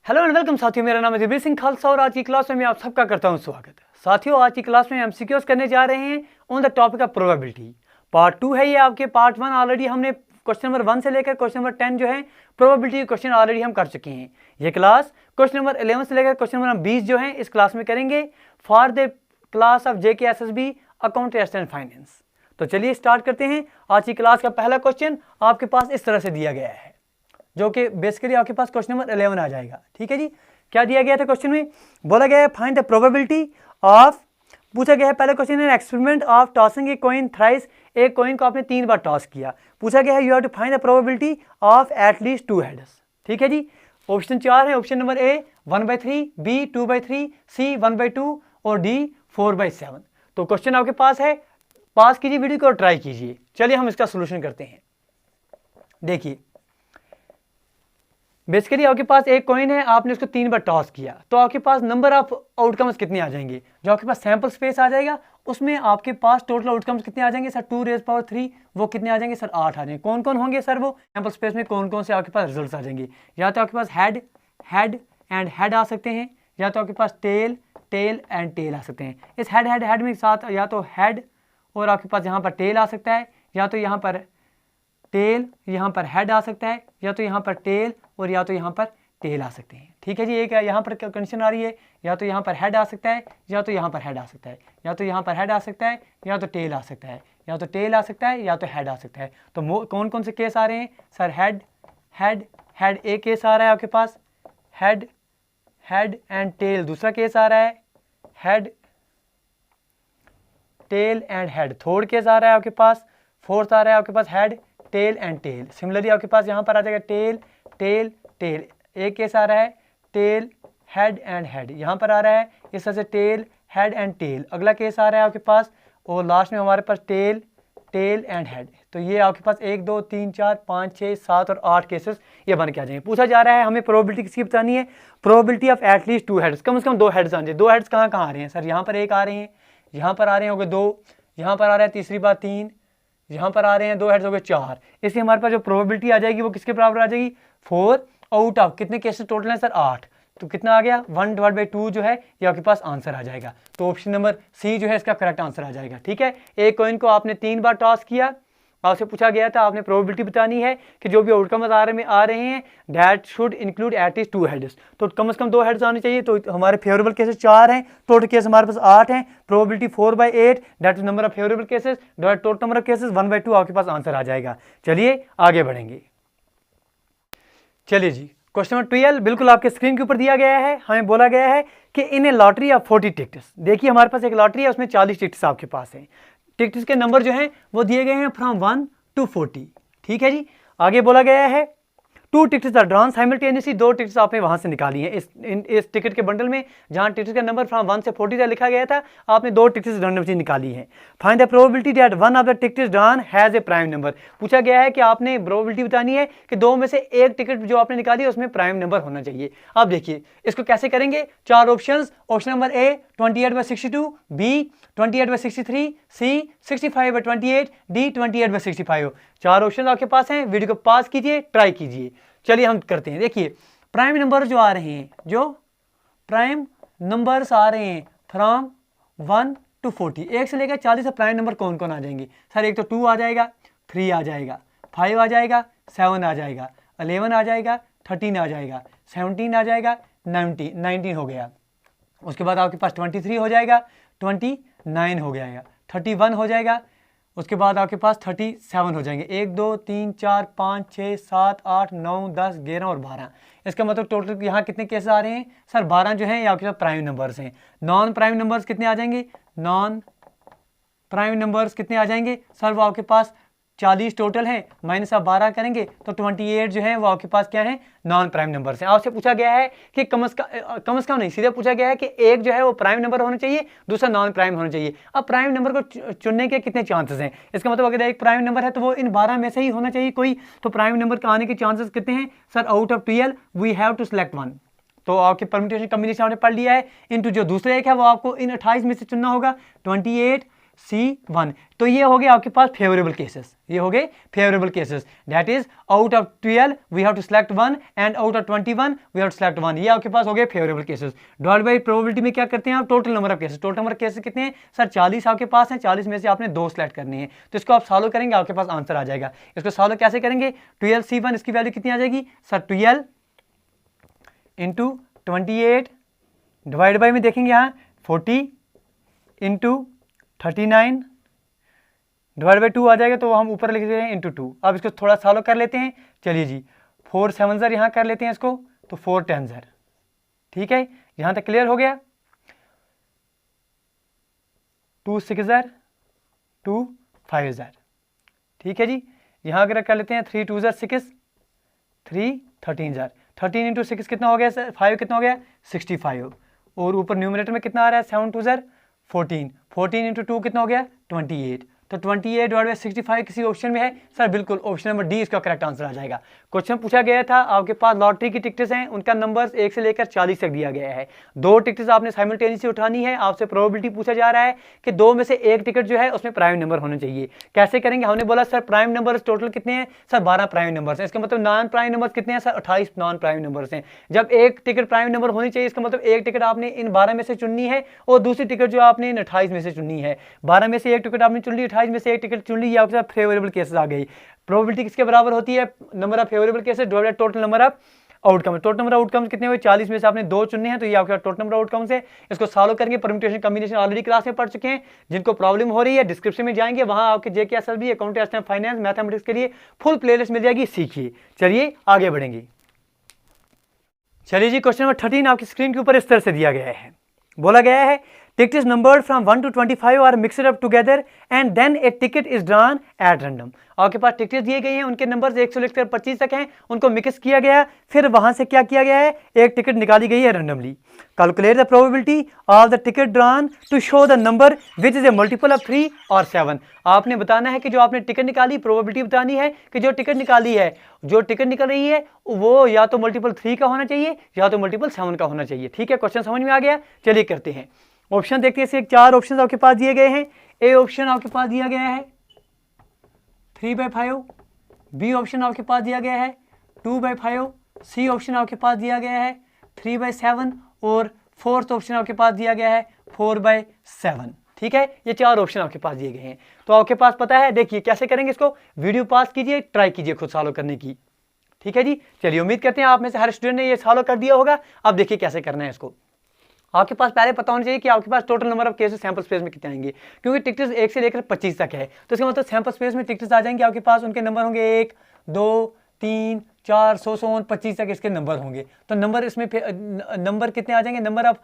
Hello and welcome साथियों, मेरा नाम है दिलबीर सिंह खालसा और आज की क्लास में मैं आप सबका करता हूं स्वागत। साथियों, आज की क्लास में हम एमसीक्यूज करने जा रहे हैं on the topic of probability. Part 2 है ये। आपके पार्ट 1 ऑलरेडी हमने क्वेश्चन नंबर 1 से लेकर क्वेश्चन नंबर 10 जो है प्रोबेबिलिटी क्वेश्चन ऑलरेडी हम कर चुके हैं। ये क्लास क्वेश्चन नंबर 11 से लेकर क्वेश्चन नंबर 20 जो है इस क्लास में करेंगे for the class of JKSSB accountancy and finance. तो चलिए स्टार्ट करते हैं। आज की क्लास का पहला क्वेश्चन आपके पास इस तरह से दिया गया है, जो कि बेसिकली आपके पास क्वेश्चन नंबर 11 आ जाएगा। ठीक है जी, क्या दिया गया था क्वेश्चन में? बोला गया है फाइंड द प्रोबेबिलिटी ऑफ, पूछा गया है पहला क्वेश्चन है experiment of tossing a coin thrice. एक कॉइन को आपने 3 बार टॉस किया। पूछा गया है you have to find the probability of at least 2 heads. ठीक है जी, ऑप्शन 4 है। Option number A 1/3, B 2/3, C 1/2 और डी 4/7। तो क्वेश्चन आपके पास है, पास कीजिए वीडियो को और ट्राई कीजिए। चलिए हम इसका सोल्यूशन करते हैं। देखिए, बेसिकली आपके पास एक कॉइन है, आपने उसको 3 बार टॉस किया, तो आपके पास नंबर ऑफ आउटकम्स कितने आ जाएंगे? जो आपके पास सैंपल स्पेस आ जाएगा उसमें आपके पास टोटल आउटकम्स कितने आ जाएंगे सर? 2⁻³ वो कितने आ जाएंगे सर? 8 आ जाएंगे। कौन कौन होंगे सर वो सैंपल स्पेस में? कौन कौन से आपके पास रिजल्ट्स आ जाएंगे? या तो आपके पास हेड हेड एंड हेड आ सकते हैं, या तो आपके पास टेल टेल एंड टेल आ सकते हैं। इस हेड हेड हेड में साथ या तो हेड और आपके पास यहाँ पर टेल आ सकता है, या तो यहाँ पर टेल यहाँ पर हेड आ सकता है, या तो यहाँ पर टेल और या तो यहाँ पर टेल आ सकते हैं। ठीक है जी, एक यहाँ पर कंडीशन आ रही है, या तो यहाँ पर हेड आ सकता है, या तो यहाँ पर हेड आ सकता है, या तो यहाँ पर हेड आ सकता है, या तो टेल आ सकता है, या तो टेल आ सकता है, या तो हेड आ सकता है। तो कौन कौन से केस आ रहे हैं सर? हेड हेड हेड एक केस आ रहा है आपके पास, हेड हेड एंड टेल दूसरा केस आ रहा है, head tail and head third case आ रहा है आपके पास, फोर्थ आ रहा है आपके पास head tail and tail. Similarly आपके पास यहाँ पर आ जाएगा टेल टेल टेल, एक केस आ रहा है टेल हेड एंड हेड, यहाँ पर आ रहा है इस तरह से टेल हेड एंड टेल, अगला केस आ रहा है आपके पास, और लास्ट में हमारे पास टेल टेल एंड हेड। तो ये आपके पास 1 2 3 4 5 6 7 और 8 केसेस ये बन के आ जाएंगे। पूछा जा रहा है हमें प्रोबेबिलिटी किसकी बतानी है? प्रोबेबिलिटी ऑफ एटलीस्ट 2 हेड्स, कम से कम 2 हेड्स आने। 2 हेड्स कहाँ कहाँ आ रहे हैं सर? यहाँ पर एक आ रहे हैं, यहाँ पर आ रहे हैं हो गए 2, यहाँ पर आ रहा है तीसरी बार 3, यहाँ पर आ रहे हैं 2 हेड्स हो गए 4। इसलिए हमारे पास जो प्रोबेबिलिटी आ जाएगी वो किसके बराबर आ जाएगी? 4 आउट ऑफ कितने केसेस टोटल है सर? 8। तो कितना आ गया? 1/2 जो है ये आपके पास आंसर आ जाएगा। तो ऑप्शन नंबर सी जो है इसका करेक्ट आंसर आ जाएगा। ठीक है, एक कॉइन को आपने 3 बार टॉस किया, आपसे पूछा गया था आपने प्रोबेबिलिटी बतानी है कि जो भी आउटकम आ रहे हैं that should include at least 2 heads. तो कम से कम 2 हेड्स आने चाहिए। तो हमारे फेवरेबल केसेस 4 हैं, टोटल केस हमारे पास 8 हैं। Probability 4/8 that is number of favourable cases, total number of cases 1/2 आपके पास आंसर आ जाएगा। चलिए आगे बढ़ेंगे। चलिए जी, क्वेश्चन नंबर 12 बिल्कुल आपके स्क्रीन के ऊपर दिया गया है। हमें बोला गया है कि इन ए लॉटरी ऑफ 40 टिकट्स। देखिए हमारे पास एक लॉटरी है, उसमें 40 टिकट्स आपके पास हैं। टिकट्स के नंबर जो हैं वो दिए गए हैं फ्रॉम 1 to 40। ठीक है जी, आगे बोला गया है 2 tickets are drawn simultaneously. 2 tickets आपने वहां से निकाली हैं इस टिकट के बंडल में, जहां टिकट का नंबर फ्रॉम 1 से 40 तक लिखा गया था, आपने 2 टिकट्स रैंडमली निकाली हैं। Find the probability that one of the tickets drawn has a prime number. पूछा गया है कि आपने प्रोबेबिलिटी बतानी है कि 2 में से एक टिकट जो आपने निकाली है उसमें प्राइम नंबर होना चाहिए। अब देखिए इसको कैसे करेंगे? 4 options. Option number A 28/62, B 28/63, C 65/28, D 28/65। 4 option आपके पास हैं। वीडियो को पास कीजिए, ट्राई कीजिए। चलिए हम करते हैं। देखिए प्राइम नंबर जो आ रहे हैं, जो प्राइम नंबर्स आ रहे हैं फ्रॉम 1 to 40, 1 से लेकर 40 से प्राइम नंबर कौन कौन आ जाएंगे सर? एक तो 2 आ जाएगा, 3 आ जाएगा, 5 आ जाएगा, 7 आ जाएगा, 11 आ जाएगा, 13 आ जाएगा, 17 आ जाएगा, 19 हो गया। उसके बाद आपके पास 23 हो जाएगा, 29 हो जाएगा, 31 हो जाएगा, उसके बाद आपके पास 37 हो जाएंगे। 1 2 3 4 5 6 7 8 9 10 11 और 12। इसका मतलब टोटल यहाँ कितने केस आ रहे हैं सर? 12 जो हैं ये आपके पास प्राइम नंबर्स हैं। नॉन प्राइम नंबर्स कितने आ जाएंगे? नॉन प्राइम नंबर्स कितने आ जाएंगे सर? वो आपके पास 40 टोटल है, माइनस आप 12 करेंगे तो 28 जो है वो आपके पास क्या है? नॉन प्राइम नंबर्स हैं। आपसे पूछा गया है कि कम से कम नहीं, सीधे पूछा गया है कि एक जो है वो प्राइम नंबर होना चाहिए, दूसरा नॉन प्राइम होना चाहिए। अब प्राइम नंबर को चुनने के कितने चांसेस हैं? इसका मतलब अगर एक प्राइम नंबर है तो वो इन 12 में से ही होना चाहिए कोई। तो प्राइम नंबर का आने के चांसेस कितने हैं sir? Out of 12 we have to select 1। तो आपके परम्यूटेशन कॉम्बिनेशन आपने पढ़ लिया है। इनटू जो दूसरे एक है वो आपको इन 28 में से चुनना होगा। 28 C1। तो ये हो गया आपके पास फेवरेबल केसेस, ये हो गए favourable cases. That is out of 12 we have to select 1 and out of 21 we have to select 1। ये आपके पास हो गए favourable cases. Divide by probability में क्या करते हैं आप, total number of cases. Total number of cases कितने हैं सर, 40 आपके पास हैं। 40 में से आपने 2 सिलेक्ट करने हैं, तो इसको आप सॉल्व करेंगे, आपके पास आंसर आ जाएगा। इसको सॉल्व कैसे करेंगे, 12C1 इसकी वैल्यू कितनी आ जाएगी सर, 12 इंटू 28 डिवाइड बाई में देखेंगे यहाँ 40 इंटू 39 डिवाइड बाई 2 आ जाएगा, तो हम ऊपर लिख रहे हैं इंटू 2। अब इसको थोड़ा सॉल्व कर लेते हैं, चलिए जी 4 7 ज़र यहाँ कर लेते हैं इसको, तो 4 10 ज़र। ठीक है, यहाँ तक क्लियर हो गया। 2 6 ज़र 2 5 ज़र। ठीक है जी, यहाँ अगर कर लेते हैं 3 2 ज़र 6 3 13 ज़र। 13 इंटू 6 कितना हो गया सर, 5 कितना हो गया 65, और ऊपर न्यूमरेटर में कितना आ रहा है 7 2 ज़र 14। 14 इंटू 2 कितना हो गया 28। तो 28 डिवाइड बाई 65 किसी ऑप्शन में है सर, बिल्कुल ऑप्शन नंबर डी इसका करेक्ट आंसर आ जाएगा। क्वेश्चन पूछा गया था, आपके पास लॉटरी की टिकट्स हैं, उनका नंबर्स 1 से लेकर 40 तक दिया गया है। 2 टिकट्स आपने साइमल्टेनियसली उठानी है। आपसे प्रोबेबिलिटी पूछा जा रहा है कि 2 में से 1 टिकट जो है उसमें प्राइम नंबर होना चाहिए। कैसे करेंगे, हमने बोला सर प्राइम नंबर्स टोटल कितने हैं सर, 12 प्राइम नंबर्स हैं। इसका मतलब नॉन प्राइम नंबर्स कितने हैं सर, 28 नॉन प्राइम नंबर्स हैं। जब 1 टिकट प्राइम नंबर होनी चाहिए, इसका मतलब 1 टिकट आपने इन 12 में से चुननी है, और दूसरी टिकट जो आपने इन 28 में से चुननी है। 12 में से 1 टिकट आपने चुन ली, 28 में से 1 टिकट चुन ली, ये आपके साथ फेवरेबल केसेस आ गई। प्रोबेबिलिटी किसके बराबर होती है, number of favourable cases divided by total number of outcome. Total number outcomes कितने हुए, 40 में से आपने 2 चुनने हैं, तो ये आपके टोटल नंबर आउटकम्स है। इसको सॉल्व करेंगे, परम्यूटेशन कॉम्बिनेशन ऑलरेडी क्लास में पढ़ चुके हैं। जिनको प्रॉब्लम हो रही है डिस्क्रिप्शन में जाएंगे, वहां आपके जेकेएसएलबी अकाउंट एंड फाइनेंस मैथमेटिक्स के लिए फुल प्लेलिस्ट मिल जाएगी, सीखिए। चलिए आगे बढ़ेंगे। चलिए जी, क्वेश्चन नंबर 13 आपकी स्क्रीन के ऊपर इस तरह से दिया गया है। बोला गया है tickets numbered from 1 to 25 are mixed up together and then a ticket is drawn at random। आपके पास टिकट्स दिए गए हैं, उनके नंबर्स 1 से लेकर 25 तक हैं, उनको मिक्स किया गया, फिर वहां से क्या किया गया है, एक टिकट निकाली गई है randomly. Calculate the probability of the ticket drawn to show the number which is a multiple of 3 और 7। आपने बताना है कि जो आपने टिकट निकाली, प्रोबेबिलिटी बतानी है कि जो टिकट निकाली है, जो टिकट निकल रही है वो या तो मल्टीपल 3 का होना चाहिए या तो मल्टीपल 7 का होना चाहिए। ठीक है, क्वेश्चन समझ में आ गया। चलिए करते हैं, ऑप्शन देखते हैं। इसे 4 ऑप्शन आपके पास दिए गए हैं। ए ऑप्शन आपके पास दिया गया है 3/5, बी ऑप्शन आपके पास दिया गया है 2/5, सी ऑप्शन आपके पास दिया गया है 3/7, और फोर्थ ऑप्शन आपके पास दिया गया है 4/7। ठीक है, ये 4 ऑप्शन आपके पास दिए गए हैं। तो आपके पास पता है, देखिए कैसे करेंगे इसको, वीडियो पास कीजिए, ट्राई कीजिए खुद सॉल्व करने की। ठीक है जी, चलिए उम्मीद करते हैं आप में से हर स्टूडेंट ने ये सॉल्व कर दिया होगा। अब देखिए कैसे करना है इसको। आपके पास पहले पता होना चाहिए कि आपके पास total number of cases sample space में कितने आएंगे, क्योंकि टिकट्स 1 से लेकर 25 तक है, तो इसका मतलब सैंपल स्पेस में टिकट्स आ जाएंगे आपके पास, उनके नंबर होंगे 1 2 3 4 100 25 तक इसके नंबर होंगे। तो नंबर इसमें नंबर कितने आ जाएंगे, नंबर ऑफ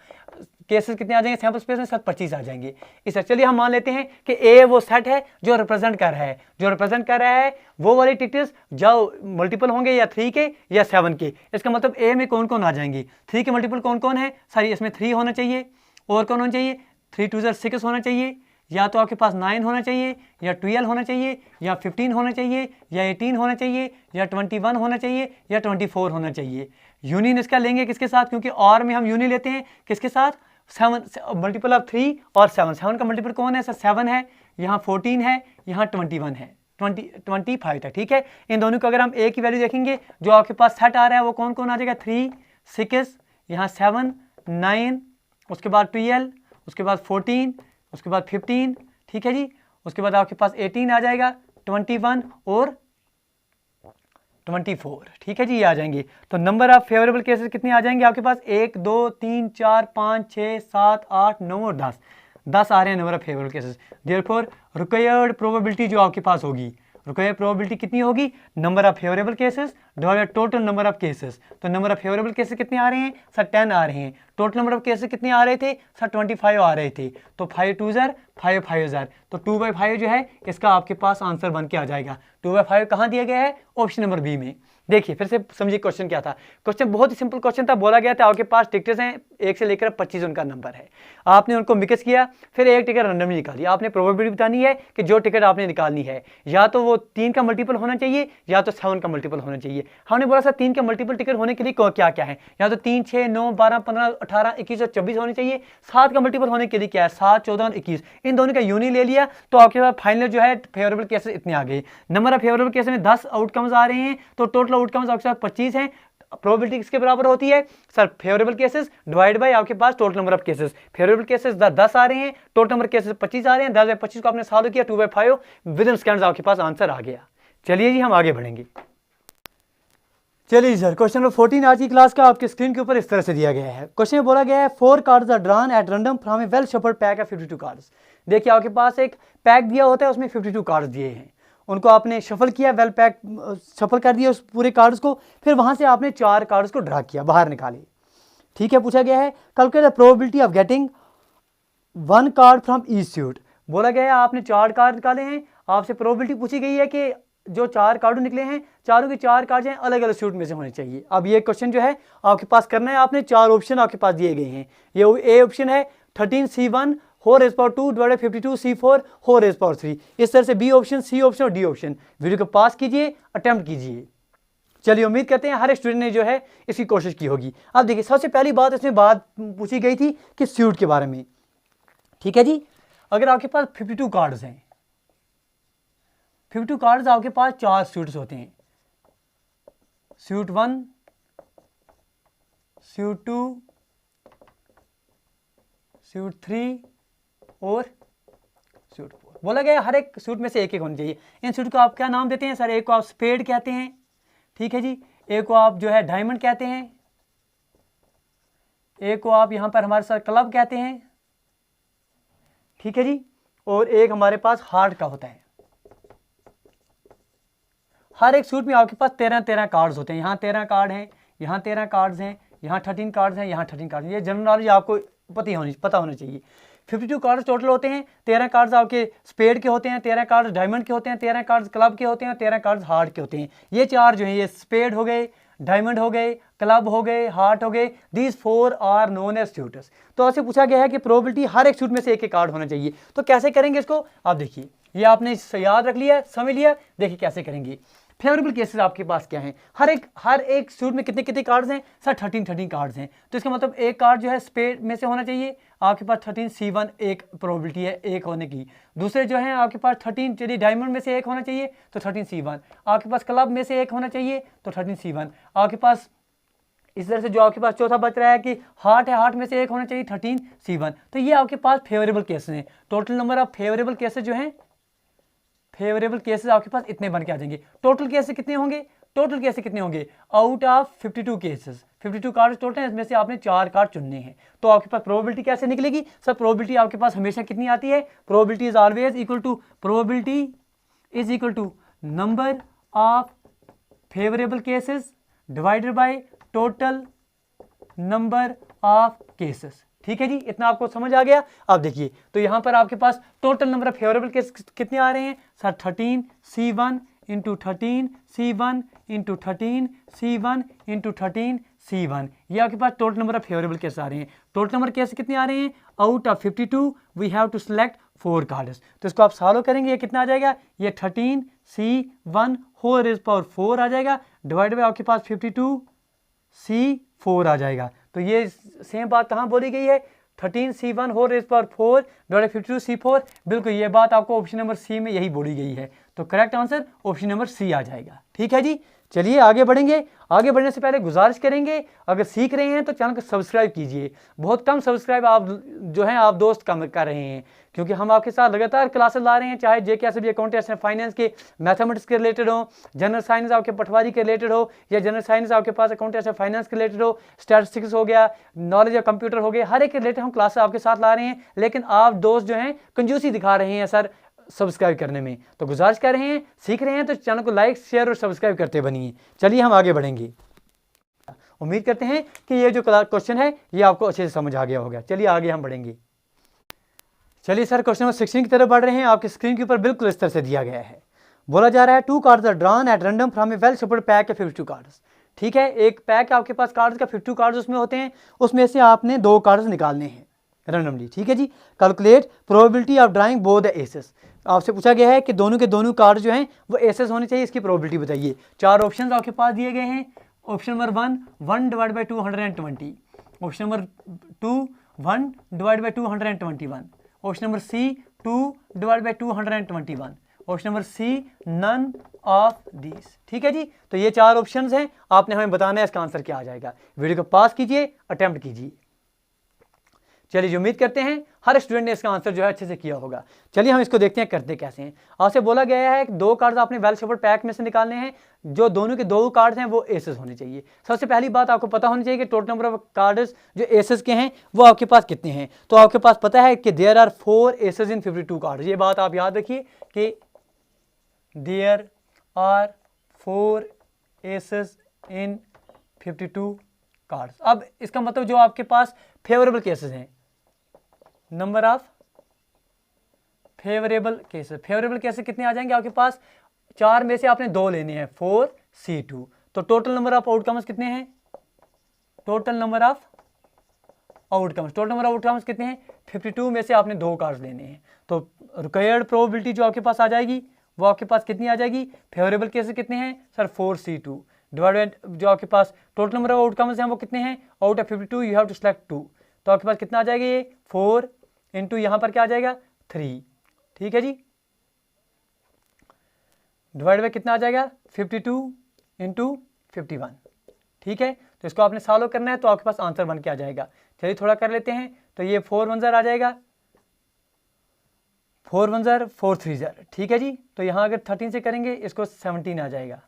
केसेस कितने आ जाएंगे सैंपल स्पेस में, 25 आ जाएंगे। इस चलिए हम मान लेते हैं कि ए वो सेट है जो रिप्रेजेंट कर रहा है, जो रिप्रेजेंट कर रहा है वो वाले टिकट्स जो मल्टीपल होंगे या 3 के या 7 के। इसका मतलब ए में कौन कौन आ जाएंगे, 3 के मल्टीपल कौन कौन है, सॉरी इसमें 3 होना चाहिए, और कौन होना चाहिए 3 2 6 होना चाहिए, या तो आपके पास 9 होना चाहिए, या 12 होना चाहिए, या 15 होना चाहिए, या 18 होना चाहिए, या 21 होना चाहिए, या 24 होना चाहिए। यूनियन इसका लेंगे किसके साथ, क्योंकि और में हम यूनियन लेते हैं किसके साथ, 7 मल्टीपल ऑफ 3 और 7 का मल्टीपल कौन है सर, 7 है, यहाँ 14 है, यहाँ 21 है, 25 तक। ठीक है, इन दोनों को अगर हम ए की वैल्यू देखेंगे, जो आपके पास सेट आ रहा है वो कौन कौन आ जाएगा, 3 6, यहाँ 7 9, उसके बाद 12, उसके बाद 14, उसके बाद 15। ठीक है जी, उसके बाद आपके पास 18 आ जाएगा, 21 और 24। ठीक है जी, ये आ जाएंगे। तो नंबर ऑफ फेवरेबल केसेस कितने आ जाएंगे आपके पास, 1 2 3 4 5 6 7 8 9 और 10 आ रहे हैं number of favourable cases. Therefore required probability जो आपके पास होगी, रिक्वायर्ड प्रोबेबिलिटी कितनी होगी, number of favourable cases divided total number of cases. तो नंबर ऑफ फेवरेबल केसेस कितने आ रहे हैं सर, 10 आ रहे हैं। टोटल नंबर ऑफ केसेस कितने आ रहे थे सर, 25 आ रहे थे। तो 5 2 ज़र 5 5 ज़र, तो 2/5 जो है इसका आपके पास आंसर बन के आ जाएगा। 2/5 कहाँ दिया गया है, ऑप्शन नंबर बी में। देखिए फिर से समझिए क्वेश्चन क्या था। क्वेश्चन बहुत ही सिंपल क्वेश्चन था। बोला गया था आपके पास टिकट्स हैं 1 से लेकर 25 उनका नंबर है, आपने उनको मिक्स किया, फिर एक टिकट रैंडमली निकाली। आपने प्रोबेबिलिटी बतानी है कि जो टिकट आपने निकालनी है या तो वो 3 का मल्टीपल होना चाहिए या तो 7 का मल्टीपल होना चाहिए। हमने बोला सर 3 का मल्टीपल टिकट होने के लिए क्या क्या है, या तो 3, 6, 9, 12, 15, 18, 21 और 24 होने चाहिए। 7 का मल्टीपल होने के लिए क्या है, 7, 14 और 21, इन दोनों का यूनियन ले लिया तो आपके पास फाइनल जो है फेवरेबल केसेस इतने आ गए। नंबर ऑफ फेवरेबल केसेस में 10 आउटकम्स आ रहे हैं, तो टोटल आउटकम्स आपके पास 25 हैं। प्रोबेबिलिटी किसके बराबर होती है sir, favourable cases divide by आपके पास total number of cases. Favourable cases 10 आ रहे हैं, टोटल नंबर केसेस 25 आ रहे हैं। 10 बाय 25 को आपने सॉल्व किया 2/5, विद इन सेकंड्स आपके पास आंसर आ गया। चलिए जी हम आगे बढ़ेंगे। चलिए सर क्वेश्चन नंबर 14 आज की क्लास का आपके स्क्रीन के ऊपर इस तरह से दिया गया है। क्वेश्चन में बोला गया है 4 cards are drawn at random from a well shuffled pack of 52 cards. देखिए आपके पास एक पैक दिया होता है, उसमें 52 कार्ड्स दिए हैं, उनको आपने शफल किया, वेल पैक शफल कर दिया उस पूरे कार्ड्स को, फिर वहां से आपने 4 कार्ड्स को ड्रा किया, बाहर निकाले। ठीक है, पूछा गया है calculate the probability of getting 1 card from each suit. बोला गया है आपने 4 कार्ड निकाले हैं, आपसे प्रोबेबिलिटी पूछी गई है कि जो 4 कार्ड निकले हैं चारों के 4 कार्ड हैं अलग अलग सूट में से होने चाहिए। अब ये क्वेश्चन जो है आपके पास करना है, आपने 4 ऑप्शन आपके पास दिए गए हैं। ये ए ऑप्शन है 13C1 4 raised power 2 divided 52 C4 4 raised power 3। इस तरह से बी ऑप्शन, सी ऑप्शन और डी ऑप्शन। वीडियो को पास कीजिए, अटेम्प्ट कीजिए। चलिए उम्मीद करते हैं हर एक स्टूडेंट ने जो है इसकी कोशिश की होगी। अब देखिए सबसे पहली बात इसमें बात पूछी गई थी कि सूट के बारे में। ठीक है जी, अगर आपके पास 52 कार्ड्स हैं, 52 कार्ड्स आपके पास 4 सूट्स होते हैं, सूट 1, सूट 2, सूट 3 और सूट 4। बोला गया हर एक सूट में से एक एक होनी चाहिए। इन सूट को आप क्या नाम देते हैं सर, एक को आप स्पेड कहते हैं, ठीक है जी, एक को आप जो है डायमंड कहते हैं, एक को आप यहां पर हमारे साथ क्लब कहते हैं, ठीक है जी, और एक हमारे पास हार्ट का होता है। हर एक सूट में आपके पास 13 कार्ड्स होते हैं। यहाँ 13 कार्ड हैं, यहाँ 13 कार्ड्स हैं, यहाँ 13 कार्ड्स हैं, यहाँ 13 कार्ड्स हैं। ये जनरल नॉलेज आपको पता होना चाहिए। 52 कार्ड्स टोटल होते हैं। 13 कार्ड्स आपके स्पेड के होते हैं, 13 कार्ड्स डायमंड के होते हैं, 13 कार्ड्स क्लब के होते हैं, 13 कार्ड्स हार्ट के होते हैं। ये 4 जो हैं, ये स्पेड हो गए, डायमंड हो गए, क्लब हो गए, हार्ट हो गए, these 4 are known as suits. तो आपसे पूछा गया है कि प्रोबेबिलिटी हर एक सूट में से एक एक कार्ड होना चाहिए। तो कैसे करेंगे इसको, आप देखिए, ये आपने याद रख लिया, समझ लिया। देखिए कैसे करेंगे। फेवरेबल केसेस आपके पास क्या हैं, हर एक सूट में कितने कितने कार्ड्स हैं सर, 13 कार्ड्स हैं। तो इसका मतलब एक कार्ड जो है स्पेड में से होना चाहिए। आपके पास 13C1 एक प्रोबेबिलिटी है एक होने की। दूसरे जो हैं आपके पास 13, चलिए डायमंड में से एक होना चाहिए तो 13C1। आपके पास क्लब में से एक होना चाहिए तो 13C1। आपके पास इस तरह से जो आपके पास चौथा बच रहा है कि हार्ट है, हार्ट में से एक होना चाहिए 13C1। तो ये आपके पास फेवरेबल केसेस हैं। Total number of favourable cases जो हैं, फेवरेबल केसेस आपके पास इतने बन के आ जाएंगे। टोटल केसेस कितने होंगे, टोटल केसेस कितने होंगे, out of 52 cases, 52 card total हैं, इसमें से आपने 4 कार्ड चुनने हैं। तो आपके पास प्रोबेबिलिटी कैसे निकलेगी सर, प्रोबेबिलिटी आपके पास हमेशा कितनी आती है, probability is always equal to, probability is equal to number of favourable cases divided by total number of cases. ठीक है जी, इतना आपको समझ आ गया। अब देखिए, तो यहां पर आपके पास total number of favourable case कितने आ रहे हैं sir, 13C1 into 13C1 into 13C1 into 13C1। ये आपके पास total number of favourable case आ रहे हैं। टोटल नंबर केस कितने आ रहे हैं, out of 52 we have to select 4 cards. तो इसको आप सॉल्व करेंगे, ये कितना आ जाएगा, ये 13C1 होल रेज़ पावर 4 आ जाएगा, डिवाइड बाय आपके पास 52C4 आ जाएगा। तो ये सेम बात कहाँ बोली गई है, 13C1 whole rays power 4 divided 52C4। बिल्कुल ये बात आपको ऑप्शन नंबर सी में यही बोली गई है। तो correct answer option number C आ जाएगा। ठीक है जी, चलिए आगे बढ़ेंगे। आगे बढ़ने से पहले गुजारिश करेंगे, अगर सीख रहे हैं तो चैनल को सब्सक्राइब कीजिए। बहुत कम सब्सक्राइब आप जो हैं आप दोस्त कम कर रहे हैं, क्योंकि हम आपके साथ लगातार क्लासेस ला रहे हैं, चाहे JKSB अकाउंटेंसी फाइनेंस के मैथमेटिक्स के रिलेटेड हो, जनरल साइंस आपके पटवारी के रिलेटेड हो, या जनरल साइंस आपके पास अकाउंटेंसी फाइनेंस के रिलेटेड हो, स्टैटिस्टिक्स हो गया, नॉलेज ऑफ कंप्यूटर हो गया, हर एक के रिलेटेड हम क्लासेस आपके साथ ला रहे हैं। लेकिन आप दोस्त जो हैं कंजूसी दिखा रहे हैं सर सब्सक्राइब करने में। तो गुजारिश कर रहे हैं, सीख रहे हैं तो चैनल को लाइक, शेयर और सब्सक्राइब करते बनिए। चलिए हम आगे बढ़ेंगे। उम्मीद करते हैं कि ये जो क्वेश्चन है ये आपको अच्छे से समझ आ गया होगा। चलिए आगे हम बढ़ेंगे। चलिए सर क्वेश्चन नंबर 16 की तरफ बढ़ रहे हैं। आपकी स्क्रीन के ऊपर बिल्कुल इस तरह से दिया गया है। बोला जा रहा है 2 cards are drawn at random from a well shuffled pack of 52 cards. ठीक है, एक पैक आपके पास कार्ड्स का 52 कार्ड्स उसमें होते हैं, उसमें से आपने 2 कार्ड्स निकालने हैं रैंडमली। ठीक है जी, calculate probability of drawing both the aces. आपसे पूछा गया है कि दोनों के दोनों कार्ड जो हैं वो एसेस होने चाहिए, इसकी प्रोबेबिलिटी बताइए। 4 ऑप्शन आपके पास दिए गए हैं। Option number 1 1 divide by 220, option number 2 1 divide by 221, option number C 2 divide by 221, option number C none of these. ठीक है जी, तो ये 4 ऑप्शंस हैं, आपने हमें बताना है इसका आंसर क्या आ जाएगा। वीडियो को पास कीजिए, अटेम्प्ट कीजिए। चलिए, जो उम्मीद करते हैं हर स्टूडेंट ने इसका आंसर जो है अच्छे से किया होगा। चलिए हम इसको देखते हैं करते कैसे हैं। आपसे बोला गया है कि 2 कार्ड्स आपने वेल शेपर्ड पैक में से निकालने हैं, जो दोनों के 2 कार्ड्स हैं वो एसेस होने चाहिए। सबसे पहली बात आपको पता होनी चाहिए कि टोटल नंबर ऑफ कार्ड्स जो एसेस के हैं वो आपके पास कितने हैं। तो आपके पास पता है कि there are 4 aces in 52 cards. ये बात आप याद रखिए कि there are 4 aces in 52 cards. अब इसका मतलब जो आपके पास फेवरेबल केसेस हैं, number of favourable cases, favourable cases कितने आ जाएंगे आपके पास? 4 में से आपने 2 लेने हैं, 4C2। तो टोटल नंबर ऑफ आउटकम्स कितने हैं? टोटल नंबर ऑफ आउटकम्स कितने हैं? 52 में से आपने 2 कार्ड्स लेने हैं। तो रिक्वायर्ड प्रोबेबिलिटी जो आपके पास आ जाएगी वो आपके पास कितनी आ जाएगी? फेवरेबल केसेस कितने हैं सर? 4C2 डिवाइडेड जो आपके पास टोटल नंबर ऑफ आउटकम्स हैं वो कितने हैं? Out of 52 you have to select 2। तो आपके पास कितना आ जाएगा? ये 4 इंटू यहाँ पर क्या आ जाएगा? 3। ठीक है जी, डिवाइड बाय कितना आ जाएगा? 52 इंटू 51। ठीक है, तो इसको आपने सॉल्व करना है तो आपके पास आंसर बन के आ जाएगा। चलिए थोड़ा कर लेते हैं। तो ये 4 1 आ जाएगा, 4 1 4 3। ठीक है जी, तो यहाँ अगर 13 से करेंगे इसको 17 आ जाएगा।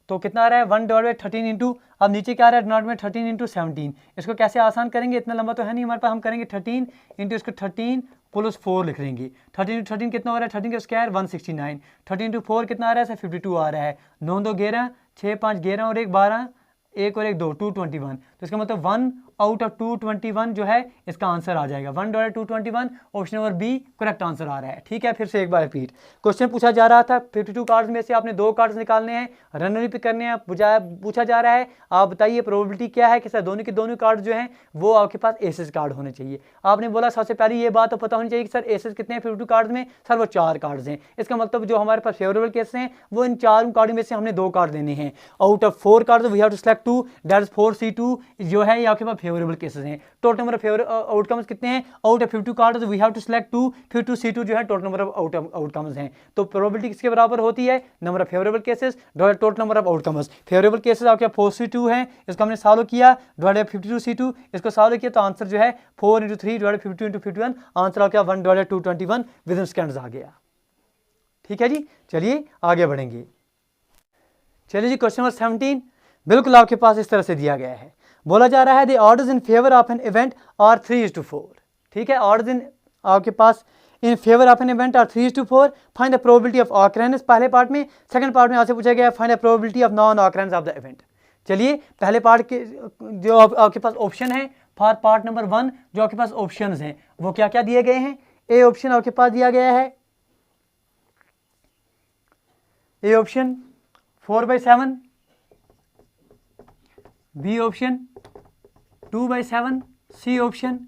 तो कितना आ रहा है? 1 डिवाइड बाई 13 इंटू, अब नीचे क्या आ रहा है? डिनोट में 13 इंटू 17। इसको कैसे आसान करेंगे? इतना लंबा तो है नहीं हमारे पास, हम करेंगे 13 इंटू इसको 13 प्लस 4 लिख लेंगे। 13 इंटू 13 कितना हो रहा है? 13 का स्क्वायर 169। 13 इंटू 4 कितना आ रहा है सर? 52 आ रहा है। 9 2 11, 6 5 11 और 1 12, 1 और 1 2, 221। तो इसका मतलब 1 आउट ऑफ 221 जो है इसका आंसर आ जाएगा। 1 divide 221, option number B correct answer आ रहा है। ठीक है, फिर से एक बार रिपीट। क्वेश्चन पूछा जा रहा था 52 कार्ड्स में से आपने 2 कार्ड्स निकालने हैं, रैंडमली पिक करने हैं। पूछा जा रहा है आप बताइए प्रोबेबिलिटी क्या है कि सर दोनों के दोनों कार्ड जो हैं वो आपके पास एसेस कार्ड होने चाहिए। आपने बोला सबसे पहले ये बात तो पता होनी चाहिए कि सर एसेस कितने हैं 52 कार्ड्स में? सर वो 4 कार्ड्स हैं। इसका मतलब जो हमारे पास फेवरेबल केस हैं वो इन 4 कार्ड में से हमने 2 कार्ड देने हैं। Out of 4 card we have to select 2, that is 4C2 जो है ये आपके पास फेवरेबल केसेस हैं। टोटल नंबर ऑफ आउटकम्स कितने हैं? Out of 52 cards we have to select 2, फिर 2C2 जो है टोटल नंबर ऑफ आउटकम्स हैं। तो प्रोबेबिलिटी किसके बराबर होती है? Number of favourable cases divide total number of outcomes. Favourable cases आपके 4C2 हैं, इसको हमने सॉल्व किया, डिवाइड 52C2, इसको सॉल्व किया तो आंसर जो है 4 इंटू 3 डिवाइड 52 इंटू 51, आंसर आपका 1 डिवाइड 221 विद इन सेकंड्स आ गया। ठीक है जी, चलिए आगे बढ़ेंगे। चलिए जी, क्वेश्चन नंबर 17 बिल्कुल आपके पास इस तरह से दिया गया है। बोला जा रहा है the orders in favour of an event are 3:4। ठीक है, ऑर्डर्स इन आपके पास in favour of an event are 3:4। Find the probability of occurrence पहले पार्ट में। सेकंड पार्ट में आपसे पूछा गया find the probability of non occurrence of the event. चलिए पहले पार्ट के जो आपके पास ऑप्शन है फॉर पार्ट नंबर 1 जो आपके पास ऑप्शन हैं वो क्या क्या दिए गए हैं? ए ऑप्शन आपके पास दिया गया है, A option 4/7, B option 2/7, C option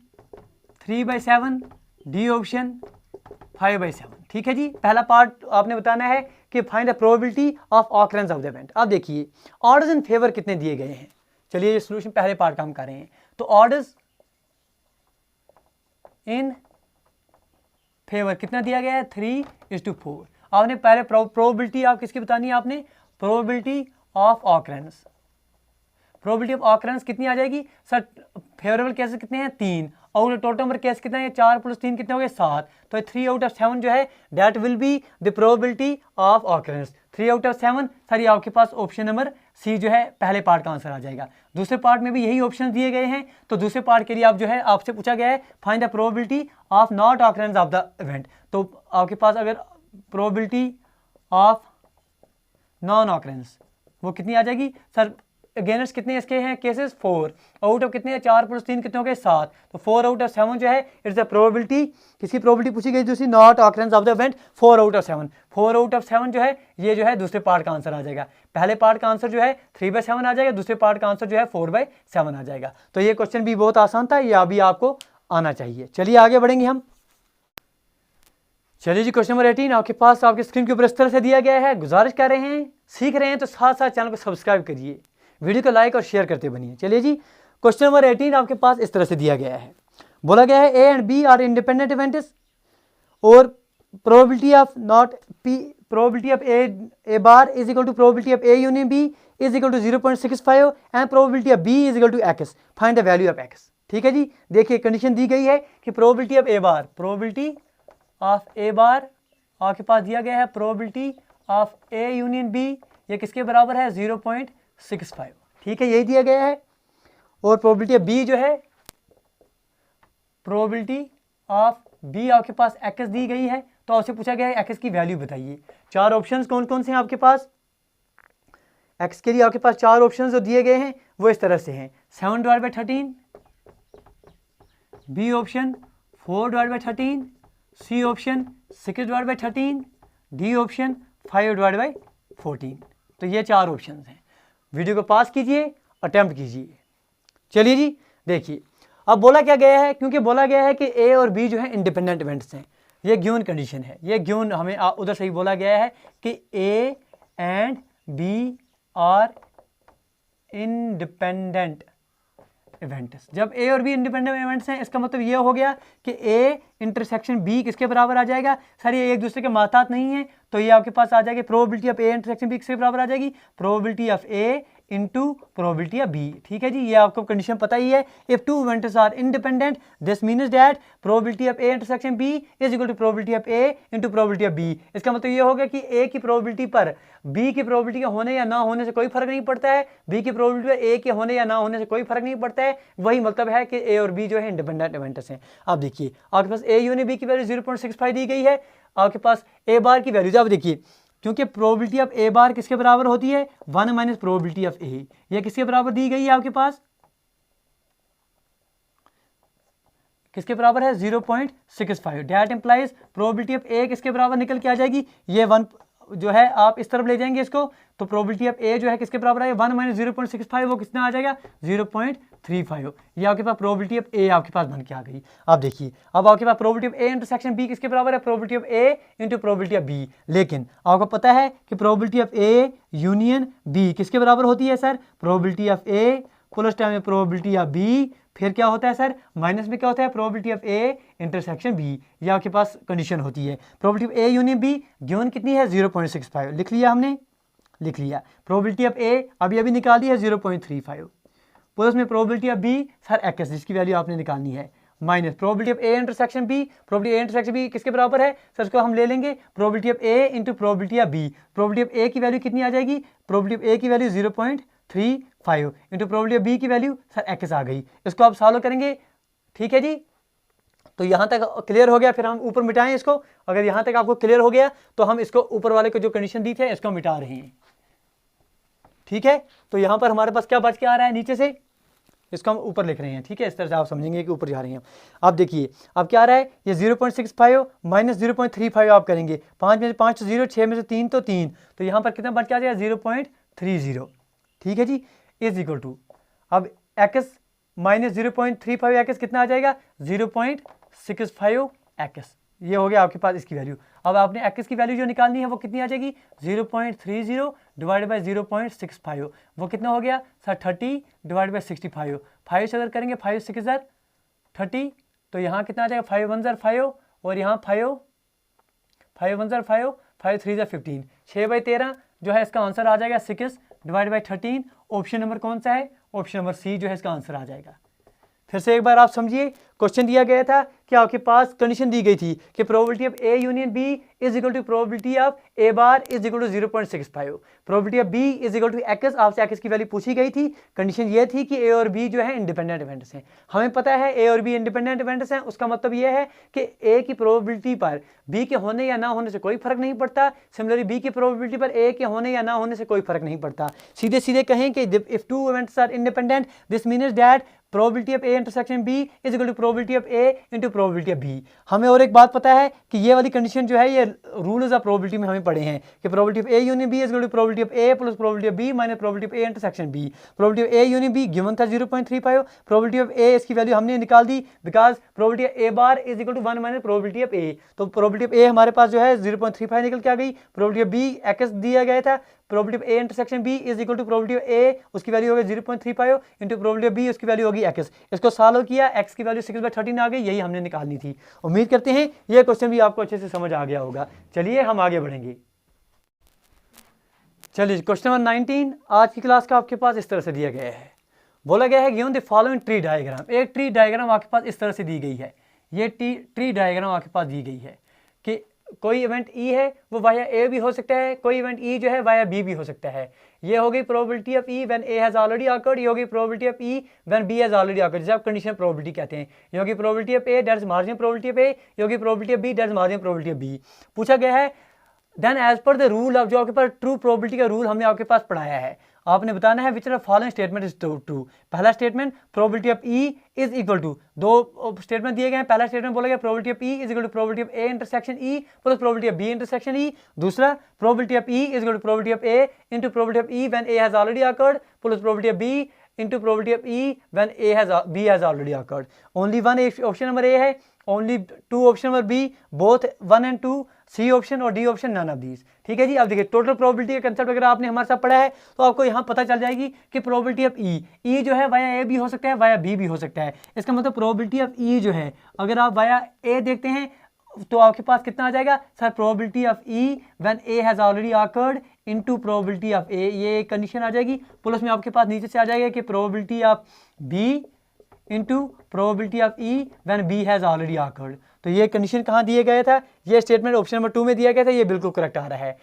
3/7, D option 5/7। ठीक है जी, पहला पार्ट आपने बताना है कि find the probability of occurrence of the event. अब देखिए ऑर्डर्स इन फेवर कितने दिए गए हैं। चलिए ये सॉल्यूशन पहले पार्ट का हम कर रहे हैं। तो ऑर्डर्स इन फेवर कितना दिया गया है? 3:4। आपने पहले प्रोबेबिलिटी आप किसकी बतानी है? आपने probability of occurrence. Probability of occurrence कितनी आ जाएगी सर? फेवरेबल केसेस कितने हैं? 3, और टोटल नंबर केस कितना है? 4 + 3 कितने हो गए? 7। तो 3/7 जो है that will be the probability of occurrence. 3/7 sir ये आपके पास ऑप्शन नंबर सी जो है पहले पार्ट का आंसर आ जाएगा। दूसरे पार्ट में भी यही ऑप्शन दिए गए हैं। तो दूसरे पार्ट के लिए आप जो है आपसे पूछा गया है find the probability of not occurrence of the event. तो आपके पास अगर प्रोबेबिलिटी ऑफ नॉन ऑकरेंस वो कितनी आ जाएगी सर? अगेंस्ट कितने इसके हैं केसेस 4, आउट ऑफ कितने हैं 4 + 3 कितने हो गए 7, तो 4 आउट ऑफ 7 जो है इट्स द प्रोबेबिलिटी, किसकी प्रोबेबिलिटी पूछी गई दूसरी, not occurrence of the event 4 out of 7, 4 out of 7 जो है ये जो है दूसरे पार्ट का आंसर आ जाएगा। पहले पार्ट का आंसर जो है 3/7 आ जाएगा, दूसरे पार्ट का आंसर जो है 4/7 आ जाएगा। तो ये क्वेश्चन भी बहुत आसान था, ये अभी आपको आना चाहिए। चलिए आगे बढ़ेंगे हम। चलिए जी, क्वेश्चन नंबर 18 आपके पास आपके स्क्रीन के ऊपर इस तरह से दिया गया है। गुजारिश कर रहे हैं, सीख रहे हैं तो साथ साथ चैनल को सब्सक्राइब करिए, वीडियो को लाइक और शेयर करते बनिए। चलिए जी, क्वेश्चन नंबर 18 आपके पास इस तरह से दिया गया है। बोला गया है A and B are independent events और probability of not P, probability of A bar is equal to probability of A union B is equal to 0.65 and probability of B is equal to x, find the value of x. ठीक है जी, देखिए condition दी गई है कि probability of A bar, probability of A bar आपके पास दिया गया है, probability of A union B ये किसके बराबर है 0.65। ठीक है, यही दिया गया है। और प्रोबेबिलिटी ऑफ बी जो है, प्रोबेबिलिटी ऑफ बी आपके पास एक्स दी गई है, तो आपसे पूछा गया है एक्स की वैल्यू बताइए। 4 ऑप्शंस कौन कौन से हैं आपके पास, एक्स के लिए आपके पास 4 ऑप्शंस जो दिए गए हैं वो इस तरह से हैं, 7/13, B option 4/13, C option 6/13, D option 5/14। तो ये 4 ऑप्शन हैं। वीडियो को पास कीजिए, अटेम्प्ट कीजिए। चलिए जी, देखिए अब बोला क्या गया है, क्योंकि बोला गया है कि ए और बी जो है इंडिपेंडेंट इवेंट्स हैं, ये गिवन कंडीशन है, ये गिवन हमें उधर से ही बोला गया है कि A and B are independent events. जब ए और बी इंडिपेंडेंट इवेंट्स हैं, इसका मतलब ये हो गया कि ए इंटरसेक्शन बी किसके बराबर आ जाएगा, सर ये एक दूसरे के मातात नहीं है, तो ये आपके पास आ जाएगी probability of A intersection B किसके बराबर आ जाएगी, probability of A into probability of B. ठीक है जी, ये आपको कंडीशन पता ही है। If 2 events are independent this means that probability of A intersection B is equal to probability of A into probability of B. इसका मतलब ये हो गया कि ए की प्रोबेबिलिटी पर बी की प्रोबेबिलिटी के होने या ना होने से कोई फर्क नहीं पड़ता है, बी की प्रोबेबिलिटी पर ए के होने या ना होने से कोई फर्क नहीं पड़ता है। वही मतलब है कि ए और बी जो है इंडिपेंडेंट इवेंट्स हैं। अब देखिए आपके पास ए यूनियन बी की वैल्यू 0.65 दी गई है, आपके पास ए बार की वैल्यू, अब देखिए क्योंकि प्रोबेबिलिटी ऑफ ए बार किसके बराबर होती है 1 माइनस प्रोबेबिलिटी ऑफ ए, ये किसके बराबर दी गई है आपके पास, किसके बराबर है 0.65। डैट इंप्लाइज प्रोबेबिलिटी ऑफ ए किसके बराबर निकल के आ जाएगी, ये 1 जो है आप इस तरफ ले जाएंगे इसको, तो प्रोबेबिलिटी ऑफ ए जो है किसके बराबर है 1 माइनस 0.65, वो कितना आ जाएगा 0.35। ये आपके पास प्रोबेबिलिटी ऑफ ए आपके पास बन के आ गई। अब देखिए अब आपके पास probability of A intersection B किसके बराबर है, probability of A into probability of B. लेकिन आपको पता है कि probability of A union B किसके बराबर होती है sir, probability of A plus time में प्रोबेबिलिटी ऑफ बी, फिर क्या होता है सर माइनस में क्या होता है probability of A intersection B. ये आपके पास कंडीशन होती है। Probability of A union B given कितनी है 0.65, लिख लिया हमने, लिख लिया। प्रोबेबिलिटी ऑफ ए अभी निकाली है 0.35, प्लस में probability of B sir x जिसकी वैल्यू आपने निकालनी है, minus probability of A intersection B, probability A intersection B किसके बराबर है सर, इसको हम ले लेंगे probability of A into probability of B. Probability of A की वैल्यू कितनी आ जाएगी, प्रोबेबिलिटी ऑफ ए की value 0.35 into probability of B की वैल्यू सर एक्स आ गई। इसको आप सॉल्व करेंगे, ठीक है जी। तो यहाँ तक क्लियर हो गया, फिर हम ऊपर मिटाएं इसको। अगर यहाँ तक आपको क्लियर हो गया तो हम इसको ऊपर वाले को जो कंडीशन दी थे इसको मिटा रहे हैं, ठीक है। तो यहाँ पर हमारे पास क्या बच के आ रहा है नीचे से, इसको हम ऊपर लिख रहे हैं, ठीक है। इस तरह से आप समझेंगे कि ऊपर जा रहे हैं। अब देखिए अब क्या आ रहा है, ये 0.65 माइनस 0.35 आप करेंगे, 5 में से 5 तो 0, 6 में से 3 तो 3, तो यहाँ पर कितना बच के आ जाएगा 0.30, ठीक है जी, इज इक्वल टू अब एक्स माइनस 0.35 एक्स कितना आ जाएगा 0.65 एक्स, ये हो गया आपके पास इसकी वैल्यू। अब आपने एक्स की वैल्यू जो निकालनी है वो कितनी आ जाएगी 0.30 डिवाइड बाई 0.65, वो कितना हो गया सर 30 डिवाइड बाई 65। 5 से अगर करेंगे 5 6 30, तो यहाँ कितना आ जाएगा 5 1 5 और यहाँ 5 1 5 5 3 15, 6/13 जो है इसका आंसर आ जाएगा 6 डिवाइड बाई 13। ऑप्शन नंबर कौन सा है, ऑप्शन नंबर सी जो है इसका आंसर आ जाएगा। फिर से एक बार आप समझिए, क्वेश्चन दिया गया था कि आपके पास कंडीशन दी गई थी कि probability of A union B is equal to probability of A bar is equal to 0.65, probability of B is equal to X, आपसे एक्स की वैल्यू पूछी गई थी। कंडीशन ये थी कि ए और बी जो है इंडिपेंडेंट इवेंट्स हैं। हमें पता है ए और बी इंडिपेंडेंट इवेंट्स हैं, उसका मतलब ये है कि ए की प्रोबेबिलिटी पर बी के होने या ना होने से कोई फर्क नहीं पड़ता, सिमिलरली बी की प्रोबेबिलिटी पर ए के होने या ना होने से कोई फर्क नहीं पड़ता। सीधे सीधे कहें कि if two events are independent this means that probability of A intersection B is equal to probability of A into probability of B. हमें और एक बात पता है कि ये वाली कंडीशन जो है ये रूल्स ऑफ प्रोबेबिलिटी में हमें पढ़े हैं कि probability of A union B is equal to probability of A plus probability of B minus probability of A intersection B. Probability of A union B given था 0.35, probability of A इसकी value हमने निकाल दी because probability of A bar is equal to 1 minus probability of A. तो probability of ए हमारे पास जो है 0.35 निकल के आ गई। प्रोबेबिलिटी ऑफ बी एक्स दिया गया था, probability of A intersection B is equal to probability of A, उसकी वैल्यू होगी 0.35 इंटू प्रोबेबिलिटी ऑफ बी, उसकी वैल्यू होगी एक्स। इसको सॉल्व किया, एक्स की वैल्यू 6/13 आ गई, यही हमने निकालनी थी। उम्मीद करते हैं ये क्वेश्चन भी आपको अच्छे से समझ आ गया होगा। चलिए हम आगे बढ़ेंगे। चलिए क्वेश्चन नंबर 19 आज की क्लास का आपके पास इस तरह से दिया गया है। बोला गया है given the following tree diagram. एक ट्री डायग्राम आपके पास इस तरह से दी गई है। ये ट्री डायग्राम आपके पास दी गई है कि कोई इवेंट ई है वो वाया ए भी हो सकता है, कोई इवेंट ई जो है वाया बी भी हो सकता है। ये हो गई probability of E when A has already occurred, ये होगी probability of E when B has already occurred, जिसे आप कंडीशनल प्रोबेबिलिटी कहते हैं। ये होगी probability of A that is marginal probability of A, ये होगी probability of B that is marginal probability of B. पूछा गया है then as per the rule of, जो आपके पास ट्रू प्रोबेबिलिटी का रूल हमने आपके पास पढ़ाया है, आपने बताना है which are following statement is true. पहला statement probability of E is equal to, दो स्टेटमेंट दिए गए हैं। पहला स्टेटमेंट बोला गया probability of E is equal to probability of A intersection E plus probability of B intersection E. दूसरा probability of E is equal to probability of A into probability of E when A has already occurred plus probability of B into probability of E when A has B has already occurred. Only one option number A है, only two option number B, both 1 and 2, C option और D option none of these. ठीक है जी। अब देखिए total probability का concept अगर आपने हमारे साथ पढ़ा है तो आपको यहाँ पता चल जाएगी कि प्रोबेबिलिटी ऑफ ई जो है वाया ए भी हो सकता है, वाया बी भी हो सकता है। इसका मतलब प्रोबेबिलिटी ऑफ ई जो है अगर आप वाया ए देखते हैं तो आपके पास कितना आ जाएगा sir, probability of E when A has already occurred into probability of A, ये कंडीशन आ जाएगी। प्लस में आपके पास नीचे से आ जाएगा कि probability of B into probability of E when B has already occurred. तो ये कंडीशन कहाँ दिया गया था, ये स्टेटमेंट ऑप्शन नंबर 2 में दिया गया था, ये बिल्कुल करेक्ट आ रहा है।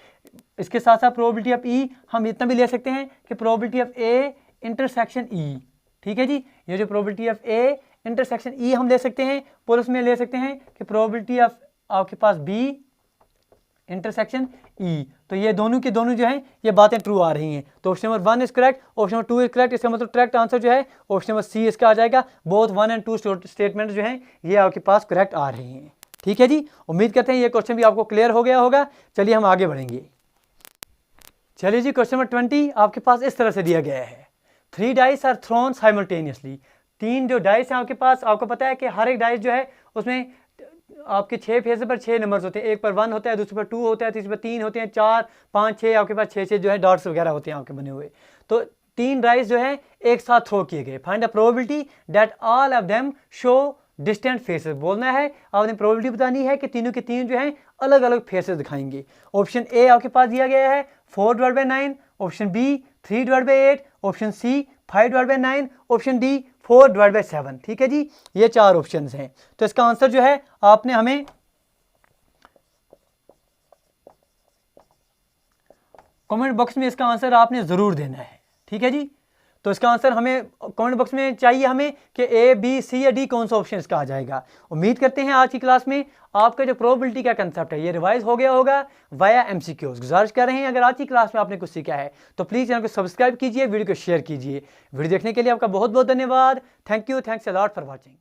इसके साथ साथ प्रोबेबिलिटी ऑफ ई हम इतना भी ले सकते हैं कि प्रोबेबिलिटी ऑफ ए इंटरसेक्शन ई। ठीक है जी, ये जो प्रोबेबिलिटी ऑफ ए इंटरसेक्शन ई हम ले सकते हैं, प्लस में ले सकते हैं कि प्रोबेबिलिटी ऑफ आपके पास बी इंटरसेक्शन ई। तो ये दोनों के दोनों जो हैं ये बातें ट्रू आ रही हैं। तो option number 1 is correct, option number 2 is correct. इसका मतलब करेक्ट आंसर जो है ऑप्शन नंबर सी इसका आ जाएगा। बोथ 1 and 2 स्टेटमेंट जो हैं ये आपके पास करेक्ट आ रही हैं। ठीक है जी, उम्मीद करते हैं ये क्वेश्चन भी आपको क्लियर हो गया होगा। चलिए हम आगे बढ़ेंगे। चलिए जी, क्वेश्चन नंबर 20 आपके पास इस तरह से दिया गया है। 3 डाइस आर थ्रोन साइमल्टेनियसली। 3 जो डाइस हैं आपके पास, आपको पता है कि हर एक डाइस जो है उसमें आपके 6 फेस पर 6 नंबर्स होते हैं। एक पर 1 होता है, दूसरे पर 2 होता है, तीसरे पर 3 होते हैं, 4 5 6 आपके पास 6 जो है डॉट्स वगैरह होते हैं आपके बने हुए। तो 3 डाइस जो है एक साथ थ्रो किए गए। Find the probability that all of them show distant faces. बोलना है आपने प्रोबेबिलिटी बतानी है कि तीनों के तीन जो हैं अलग अलग फेसेस दिखाएंगे। ऑप्शन ए आपके पास दिया गया है 4/9, option B 3/8, option C 5/9, option D 4/7। ठीक है जी, ये 4 ऑप्शंस हैं। तो इसका आंसर जो है आपने हमें कमेंट बॉक्स में इसका आंसर आपने ज़रूर देना है। ठीक है जी, तो इसका आंसर हमें कमेंट बॉक्स में चाहिए हमें कि ए बी सी या डी कौन सा ऑप्शन इसका आ जाएगा। उम्मीद करते हैं आज की क्लास में आपका जो प्रोबेबिलिटी का कंसेप्ट है ये रिवाइज हो गया होगा वाया एमसीक्यूज। गुजारिश कर रहे हैं अगर आज की क्लास में आपने कुछ सीखा है तो प्लीज़ चैनल को सब्सक्राइब कीजिए, वीडियो को शेयर कीजिए। वीडियो देखने के लिए आपका बहुत बहुत धन्यवाद। Thank you, thanks a lot for watching.